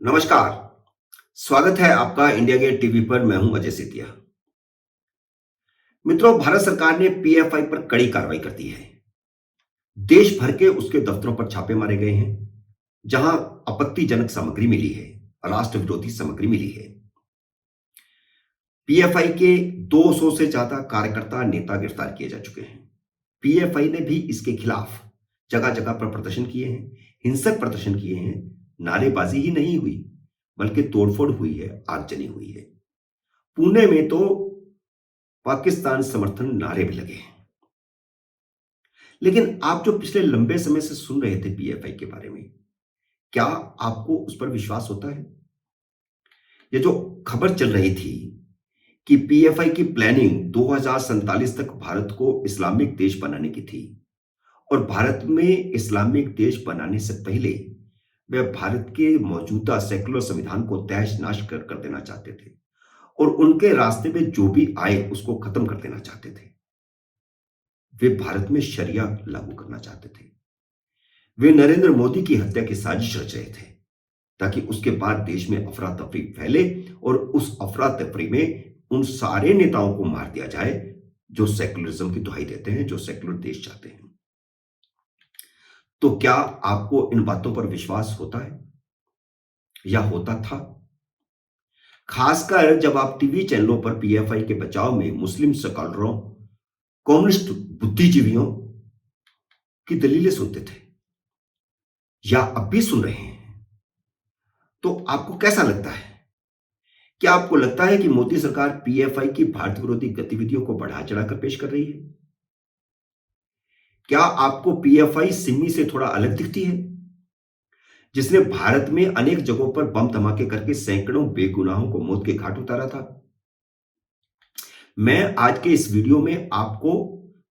नमस्कार। स्वागत है आपका इंडिया गेट टीवी पर। मैं हूं अजय सेतिया। मित्रों, भारत सरकार ने पीएफआई पर कड़ी कार्रवाई कर दी है। देश भर के उसके दफ्तरों पर छापे मारे गए हैं, जहां आपत्तिजनक सामग्री मिली है, राष्ट्र विरोधी सामग्री मिली है। पीएफआई के 200 से ज्यादा कार्यकर्ता नेता गिरफ्तार किए जा चुके हैं। पीएफआई ने भी इसके खिलाफ जगह जगह पर प्रदर्शन किए हैं, हिंसक प्रदर्शन किए हैं। नारेबाजी ही नहीं हुई, बल्कि तोड़फोड़ हुई है, आगजनी हुई है। पुणे में तो पाकिस्तान समर्थन नारे भी लगे हैं। लेकिन आप जो पिछले लंबे समय से सुन रहे थे पीएफआई के बारे में, क्या आपको उस पर विश्वास होता है? ये जो खबर चल रही थी कि पीएफआई की प्लानिंग 2047 तक भारत को इस्लामिक देश बनाने की थी, और भारत में इस्लामिक देश बनाने से पहले वे भारत के मौजूदा सेकुलर संविधान को तहस नहस कर देना चाहते थे, और उनके रास्ते में जो भी आए उसको खत्म कर देना चाहते थे। वे भारत में शरिया लागू करना चाहते थे। वे नरेंद्र मोदी की हत्या की साजिश रच रहे थे, ताकि उसके बाद देश में अफरा तफरी फैले और उस अफरा तफरी में उन सारे नेताओं को मार दिया जाए जो सेकुलरिज्म की दुहाई देते हैं, जो सेकुलर देश चाहते हैं। तो क्या आपको इन बातों पर विश्वास होता है या होता था? खासकर जब आप टीवी चैनलों पर पीएफआई के बचाव में मुस्लिम स्कॉलरों, कम्युनिस्ट बुद्धिजीवियों की दलीलें सुनते थे, या अब भी सुन रहे हैं। तो आपको कैसा लगता है? क्या आपको लगता है कि मोदी सरकार पीएफआई की भारत विरोधी गतिविधियों को बढ़ा चढ़ाकर पेश कर रही है? क्या आपको पीएफआई सिमी से थोड़ा अलग दिखती है, जिसने भारत में अनेक जगहों पर बम धमाके करके सैकड़ों बेगुनाहों को मौत के घाट उतारा था? मैं आज के इस वीडियो में आपको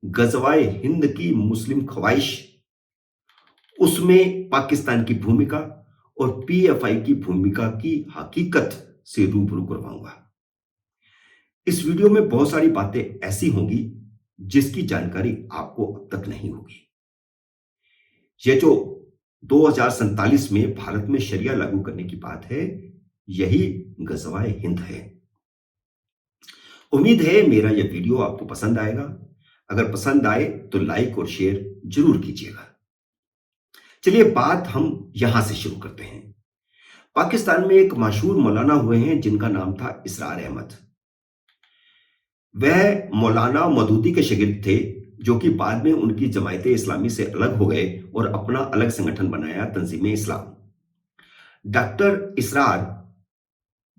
गजवाए हिंद की मुस्लिम ख्वाहिश, उसमें पाकिस्तान की भूमिका और पीएफआई की भूमिका की हकीकत से रूबरू करवाऊंगा। इस वीडियो में बहुत सारी बातें ऐसी होंगी जिसकी जानकारी आपको अब तक नहीं होगी। ये जो 2047 में भारत में शरिया लागू करने की बात है, यही गजवाए हिंद है। उम्मीद है मेरा यह वीडियो आपको पसंद आएगा। अगर पसंद आए तो लाइक और शेयर जरूर कीजिएगा। चलिए बात हम यहां से शुरू करते हैं। पाकिस्तान में एक मशहूर मौलाना हुए हैं जिनका नाम था इसरार अहमद। वह मौलाना मदूदी के शागिर्द थे, जो कि बाद में उनकी जमायते इस्लामी से अलग हो गए और अपना अलग संगठन बनाया, तंजीमे इस्लाम। डॉक्टर इसरार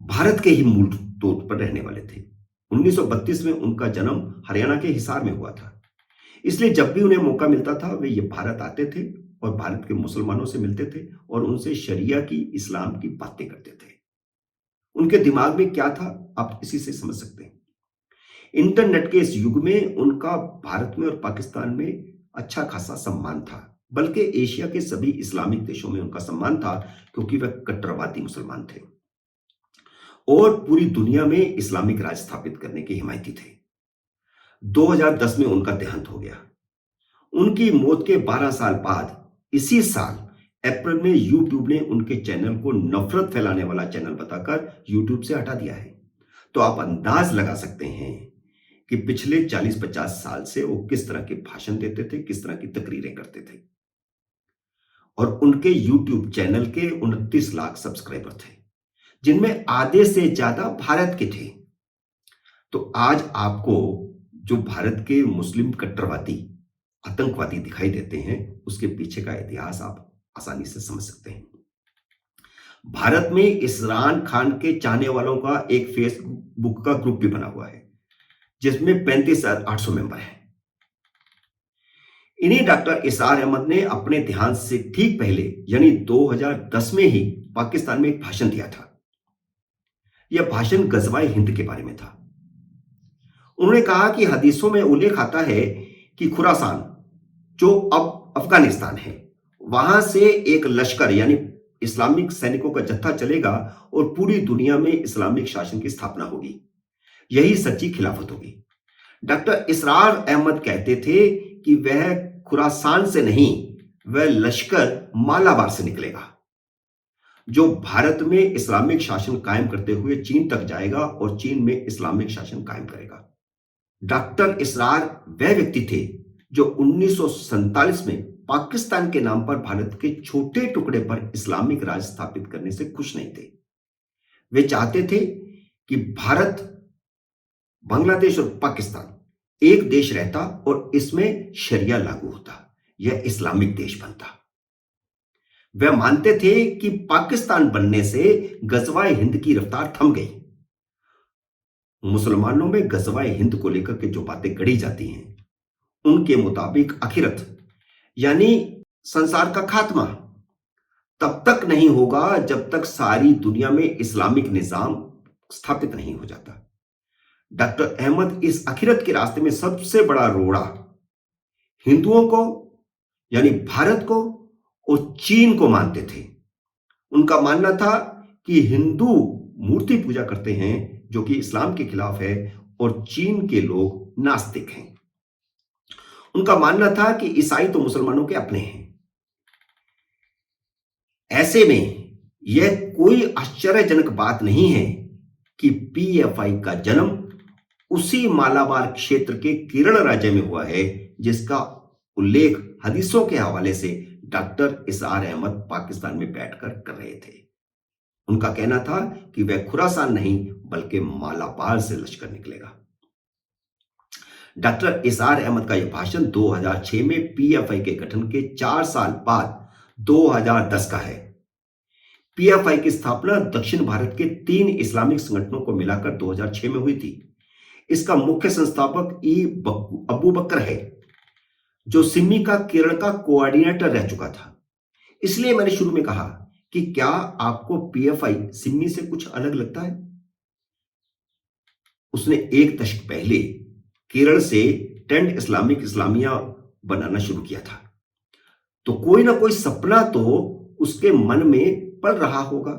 भारत के ही मूल तौर पर रहने वाले थे। 1932 में उनका जन्म हरियाणा के हिसार में हुआ था। इसलिए जब भी उन्हें मौका मिलता था वे ये भारत आते थे और भारत के मुसलमानों से मिलते थे और उनसे शरिया की, इस्लाम की बातें करते थे। उनके दिमाग में क्या था, आप इसी से समझ सकते हैं। इंटरनेट के इस युग में उनका भारत में और पाकिस्तान में अच्छा खासा सम्मान था, बल्कि एशिया के सभी इस्लामिक देशों में उनका सम्मान था, क्योंकि वह कट्टरवादी मुसलमान थे और पूरी दुनिया में इस्लामिक राज स्थापित करने के हिमायती थे। 2010 में उनका देहांत हो गया। उनकी मौत के 12 साल बाद इसी साल अप्रैल में यूट्यूब ने उनके चैनल को नफरत फैलाने वाला चैनल बताकर यूट्यूब से हटा दिया है। तो आप अंदाज लगा सकते हैं कि पिछले 40-50 साल से वो किस तरह के भाषण देते थे, किस तरह की तकरीरें करते थे। और उनके यूट्यूब चैनल के 29 लाख सब्सक्राइबर थे, जिनमें आधे से ज्यादा भारत के थे। तो आज आपको जो भारत के मुस्लिम कट्टरवादी, आतंकवादी दिखाई देते हैं, उसके पीछे का इतिहास आप आसानी से समझ सकते हैं। भारत में इमरान खान के चाहने वालों का एक फेसबुक का ग्रुप भी बना हुआ है, जिसमें 35,800 मेंबर हैं। इन्हीं डॉक्टर इसरार अहमद ने अपने देहांत से ठीक पहले यानी 2010 में ही पाकिस्तान में एक भाषण दिया था। यह भाषण गजवाए हिंद के बारे में था। उन्होंने कहा कि हदीसों में उल्लेख आता है कि खुरासान, जो अब अफगानिस्तान है, वहां से एक लश्कर यानी इस्लामिक सैनिकों का जत्था चलेगा और पूरी दुनिया में इस्लामिक शासन की स्थापना होगी। यही सच्ची खिलाफत होगी। डॉक्टर इसरार अहमद कहते थे कि वह खुरासान से नहीं, वह लश्कर मालाबार से निकलेगा। जो भारत में इस्लामिक शासन कायम करते हुए चीन तक जाएगा और चीन में इस्लामिक शासन कायम करेगा। डॉक्टर इसरार वह व्यक्ति थे जो 1947 में पाकिस्तान के नाम पर भारत के छोटे टुकड़े पर इस्लामिक राज स्थापित करने से खुश नहीं थे। वे चाहते थे कि भारत, बांग्लादेश और पाकिस्तान एक देश रहता और इसमें शरिया लागू होता, यह इस्लामिक देश बनता। वे मानते थे कि पाकिस्तान बनने से गजवाए हिंद की रफ्तार थम गई। मुसलमानों में गजवाए हिंद को लेकर के जो बातें गढ़ी जाती हैं, उनके मुताबिक आखिरत यानी संसार का खात्मा तब तक नहीं होगा जब तक सारी दुनिया में इस्लामिक निजाम स्थापित नहीं हो जाता। डॉक्टर अहमद इस आखिरत के रास्ते में सबसे बड़ा रोड़ा हिंदुओं को यानी भारत को और चीन को मानते थे। उनका मानना था कि हिंदू मूर्ति पूजा करते हैं जो कि इस्लाम के खिलाफ है और चीन के लोग नास्तिक हैं। उनका मानना था कि ईसाई तो मुसलमानों के अपने हैं। ऐसे में यह कोई आश्चर्यजनक बात नहीं है कि पीएफआई का जन्म उसी मालाबार क्षेत्र के केरल राज्य में हुआ है जिसका उल्लेख हदीसों के हवाले से डॉक्टर इसरार अहमद पाकिस्तान में बैठकर कर रहे थे। उनका कहना था कि वह खुरासान नहीं बल्कि मालाबार से लश्कर निकलेगा। डॉक्टर इसरार अहमद का यह भाषण 2006 में पीएफआई के गठन के 4 साल बाद 2010 का है। पीएफआई की स्थापना दक्षिण भारत के 3 इस्लामिक संगठनों को मिलाकर 2006 में हुई थी। इसका मुख्य संस्थापक अबू बकर है जो सिमी का केरल का कोऑर्डिनेटर रह चुका था। इसलिए मैंने शुरू में कहा कि क्या आपको पीएफआई सिमी से कुछ अलग लगता है? उसने 1 दशक पहले केरल से टेंट इस्लामिक इस्लामिया बनाना शुरू किया था, तो कोई ना कोई सपना तो उसके मन में पल रहा होगा।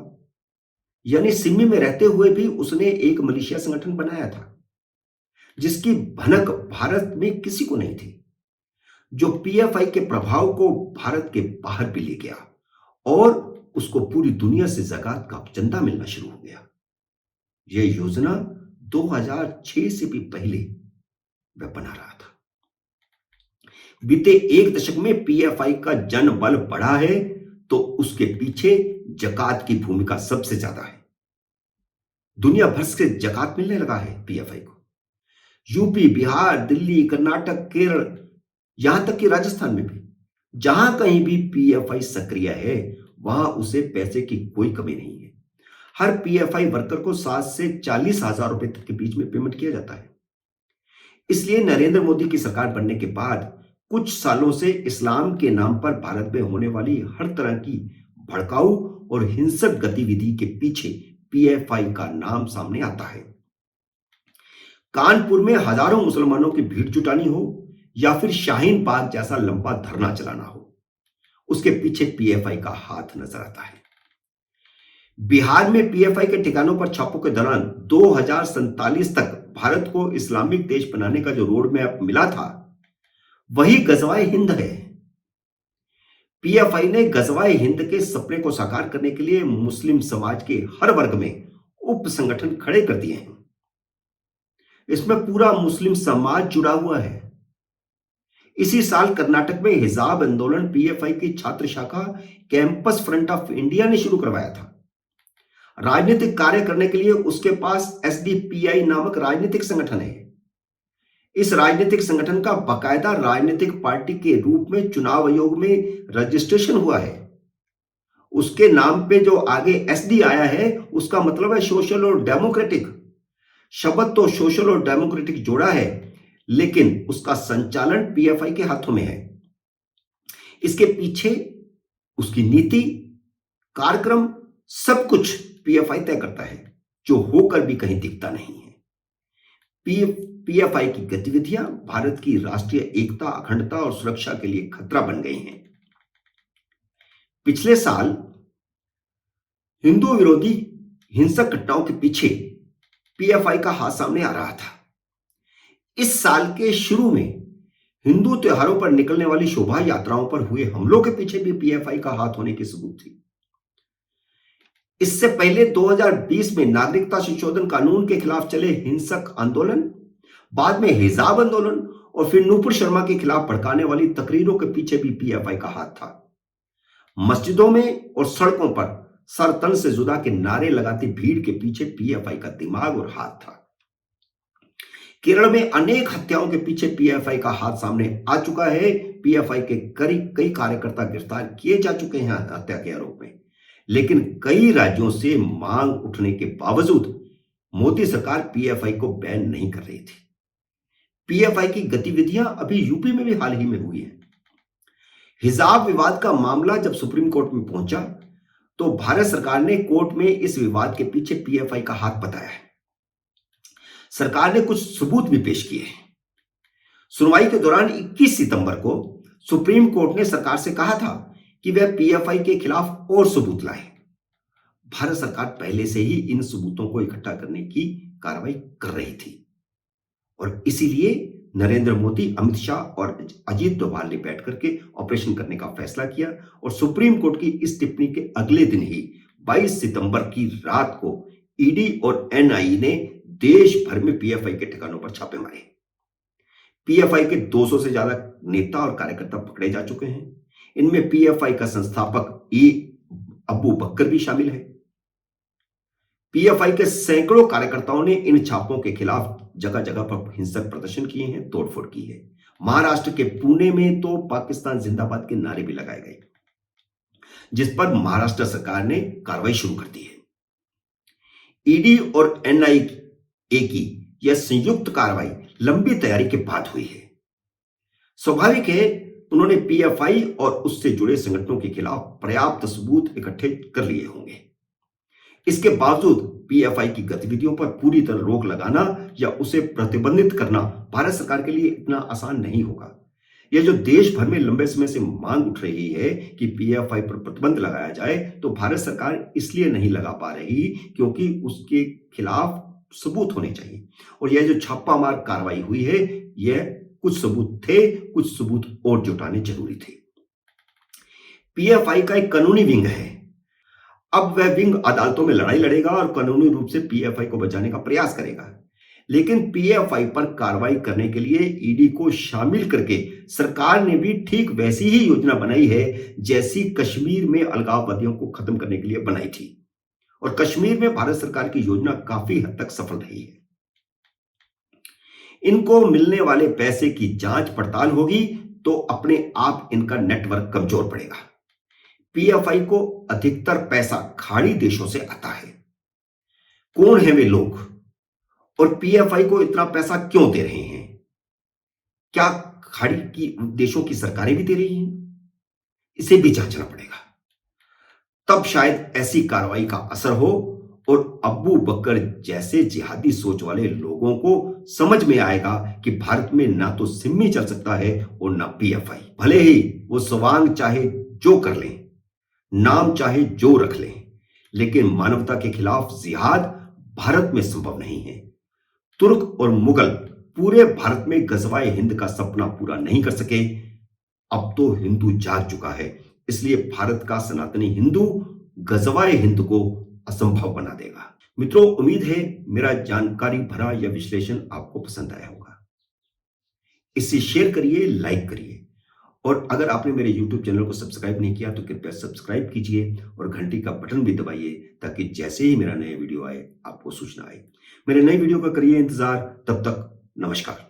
यानी सिमी में रहते हुए भी उसने एक मलेशिया संगठन बनाया था जिसकी भनक भारत में किसी को नहीं थी, जो पीएफआई के प्रभाव को भारत के बाहर भी ले गया और उसको पूरी दुनिया से ज़कात का चंदा मिलना शुरू हो गया। यह योजना 2006 से भी पहले वह बना रहा था। बीते 1 दशक में पीएफआई का जन बल बढ़ा है तो उसके पीछे ज़कात की भूमिका सबसे ज्यादा है। दुनिया भर से ज़कात मिलने लगा है पीएफआई को। यूपी, बिहार, दिल्ली, कर्नाटक, केरल, यहां तक कि राजस्थान में भी जहां कहीं भी पीएफआई सक्रिय है वहां उसे पैसे की कोई कमी नहीं है। हर पीएफआई वर्कर को 7 से 40 हजार रुपए तक के बीच में पेमेंट किया जाता है। इसलिए नरेंद्र मोदी की सरकार बनने के बाद कुछ सालों से इस्लाम के नाम पर भारत में होने वाली हर तरह की भड़काऊ और हिंसक गतिविधि के पीछे पीएफआई का नाम सामने आता है। कानपुर में हजारों मुसलमानों की भीड़ जुटानी हो या फिर शाहीन बाग जैसा लंबा धरना चलाना हो, उसके पीछे पीएफआई का हाथ नजर आता है। बिहार में पीएफआई के ठिकानों पर छापों के दौरान 2047 तक भारत को इस्लामिक देश बनाने का जो रोड मैप मिला था वही गजवाए हिंद है। पीएफआई ने गजवाए हिंद के सपने को साकार करने के लिए मुस्लिम समाज के हर वर्ग में उप संगठन खड़े कर दिए हैं। इसमें पूरा मुस्लिम समाज जुड़ा हुआ है। इसी साल कर्नाटक में हिजाब आंदोलन पीएफआई की छात्र शाखा कैंपस फ्रंट ऑफ इंडिया ने शुरू करवाया था। राजनीतिक कार्य करने के लिए उसके पास एसडीपीआई नामक राजनीतिक संगठन है। इस राजनीतिक संगठन का बाकायदा राजनीतिक पार्टी के रूप में चुनाव आयोग में रजिस्ट्रेशन हुआ है। उसके नाम पे जो आगे एसडी आया है उसका मतलब है सोशल और डेमोक्रेटिक। शब्द तो सोशल और डेमोक्रेटिक जोड़ा है लेकिन उसका संचालन पीएफआई के हाथों में है। इसके पीछे उसकी नीति, कार्यक्रम, सब कुछ पीएफआई तय करता है, जो होकर भी कहीं दिखता नहीं है। पीएफआई की गतिविधियां भारत की राष्ट्रीय एकता, अखंडता और सुरक्षा के लिए खतरा बन गई हैं। पिछले साल हिंदू विरोधी हिंसक घटनाओं के पीछे पीएफआई का हाथ सामने आ रहा था। इस साल के शुरू में हिंदू त्योहारों पर निकलने वाली शोभा यात्राओं पर हुए हमलों के पीछे भी पीएफआई का हाथ होने की सबूत थी। इससे पहले 2020 में नागरिकता संशोधन कानून के खिलाफ चले हिंसक आंदोलन, बाद में हिजाब आंदोलन और फिर नूपुर शर्मा के खिलाफ भड़काने वाली तकरीरों के पीछे भी पीएफआई का हाथ था। मस्जिदों में और सड़कों पर सर तन से जुदा के नारे लगाती भीड़ के पीछे पीएफआई का दिमाग और हाथ था। केरल में अनेक हत्याओं के पीछे पीएफआई का हाथ सामने आ चुका है। पीएफआई के कई कार्यकर्ता गिरफ्तार किए जा चुके हैं हत्या के आरोप में, लेकिन कई राज्यों से मांग उठने के बावजूद मोदी सरकार पीएफआई को बैन नहीं कर रही थी। पीएफआई की गतिविधियां अभी यूपी में भी हाल ही में हुई है। हिजाब विवाद का मामला जब सुप्रीम कोर्ट में पहुंचा तो भारत सरकार ने कोर्ट में इस विवाद के पीछे पीएफआई का हाथ बताया है। सरकार ने कुछ सबूत भी पेश किए हैं। सुनवाई के दौरान 21 सितंबर को सुप्रीम कोर्ट ने सरकार से कहा था कि वह पीएफआई के खिलाफ और सबूत लाए। भारत सरकार पहले से ही इन सबूतों को इकट्ठा करने की कार्रवाई कर रही थी और इसीलिए नरेंद्र मोदी, अमित शाह और अजीत डोभाल ने बैठ करके ऑपरेशन करने का फैसला किया और सुप्रीम कोर्ट की इस टिप्पणी के अगले दिन ही 22 सितंबर की रात को ईडी और एनआईए ने देश भर में पीएफआई के ठिकानों पर छापे मारे। पीएफआई के 200 से ज्यादा नेता और कार्यकर्ता पकड़े जा चुके हैं। इनमें पीएफआई का संस्थापक अबू बकर भी शामिल है। पीएफआई के सैकड़ों कार्यकर्ताओं ने इन छापों के खिलाफ जगह जगह पर हिंसक प्रदर्शन किए हैं, तोड़फोड़ की है। महाराष्ट्र के पुणे में तो पाकिस्तान जिंदाबाद के नारे भी लगाए गए, जिस पर महाराष्ट्र सरकार ने कार्रवाई शुरू कर दी है। ईडी और एनआईए की यह संयुक्त कार्रवाई लंबी तैयारी के बाद हुई है। स्वाभाविक है, उन्होंने पीएफआई और उससे जुड़े संगठनों के खिलाफ पर्याप्त सबूत इकट्ठे कर लिए होंगे। इसके बावजूद पीएफआई की गतिविधियों पर पूरी तरह रोक लगाना या उसे प्रतिबंधित करना भारत सरकार के लिए इतना आसान नहीं होगा। यह जो देश भर में लंबे समय से मांग उठ रही है कि पीएफआई पर प्रतिबंध लगाया जाए, तो भारत सरकार इसलिए नहीं लगा पा रही क्योंकि उसके खिलाफ सबूत होने चाहिए। और यह जो छापामार कार्रवाई हुई है, यह कुछ सबूत थे, कुछ सबूत और जुटाने जरूरी थे। पीएफआई का एक कानूनी विंग है। अब वह विंग अदालतों में लड़ाई लड़ेगा और कानूनी रूप से पीएफआई को बचाने का प्रयास करेगा। लेकिन पीएफआई पर कार्रवाई करने के लिए ईडी को शामिल करके सरकार ने भी ठीक वैसी ही योजना बनाई है जैसी कश्मीर में अलगाववादियों को खत्म करने के लिए बनाई थी। और कश्मीर में भारत सरकार की योजना काफी हद तक सफल रही है। इनको मिलने वाले पैसे की जांच पड़ताल होगी तो अपने आप इनका नेटवर्क कमजोर पड़ेगा। पीएफआई को अधिकतर पैसा खाड़ी देशों से आता है। कौन है वे लोग और पीएफआई को इतना पैसा क्यों दे रहे हैं? क्या खाड़ी की देशों की सरकारें भी दे रही हैं? इसे भी जांचना पड़ेगा। तब शायद ऐसी कार्रवाई का असर हो और अबू बकर जैसे जिहादी सोच वाले लोगों को समझ में आएगा कि भारत में ना तो सिम्मी चल सकता है और ना पीएफआई। भले ही वो सवांग चाहे जो कर लें, नाम चाहे जो रख लें, लेकिन मानवता के खिलाफ जिहाद भारत में संभव नहीं है। तुर्क और मुगल पूरे भारत में गजवाए हिंद का सपना पूरा नहीं कर सके। अब तो हिंदू जाग चुका है, इसलिए भारत का सनातनी हिंदू गजवाए हिंद को असंभव बना देगा। मित्रों, उम्मीद है मेरा जानकारी भरा यह विश्लेषण आपको पसंद आया होगा। इसे शेयर करिए, लाइक करिए और अगर आपने मेरे YouTube चैनल को सब्सक्राइब नहीं किया तो कृपया सब्सक्राइब कीजिए और घंटी का बटन भी दबाइए ताकि जैसे ही मेरा नया वीडियो आए आपको सूचना आए। मेरे नए वीडियो का करिए इंतजार। तब तक नमस्कार।